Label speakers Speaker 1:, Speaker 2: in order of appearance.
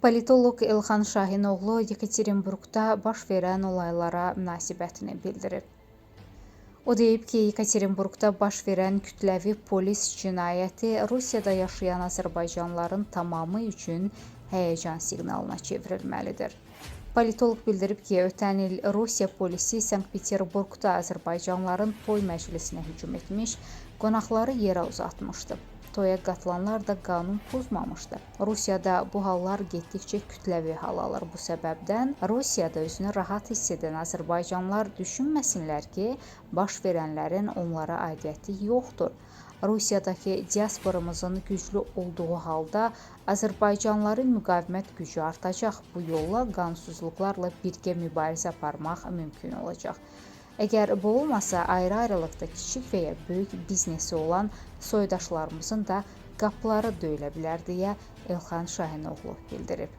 Speaker 1: Politoloq Elxan Şahinoğlu Yekaterinburqda baş verən olaylara münasibətini bildirib. O deyib ki, Yekaterinburqda baş verən kütləvi polis cinayəti Rusiyada yaşayan azərbaycanlıların tamamı üçün həyəcan siqnalına çevrilməlidir. Politoloq bildirib ki, ötən il Rusiya polisi Sankt-Peterburqda azərbaycanlıların toy məclisinə hücum etmiş, qonaqları yerə uzatmışdı. Toya qatılanlar da qanun pozmamışdı. Rusiyada bu hallar getdikcə kütləvi hal alır. Bu səbəbdən Rusiyada özünü rahat hiss edən azərbaycanlılar düşünməsinlər ki, baş verənlərin onlara aidiyyəti yoxdur. Rusiyadakı diasporamızın güclü olduğu halda azərbaycanlıların müqavimət gücü artacaq. Bu yolla qanunsuzluqlarla birgə mübarizə aparmaq mümkün olacaq. Əgər bu olmasa, ayrı-ayrılıqda kiçik və ya böyük biznesi olan soydaşlarımızın da qapıları döyülə bilər deyə Elxan Şahinoğlu bildirib.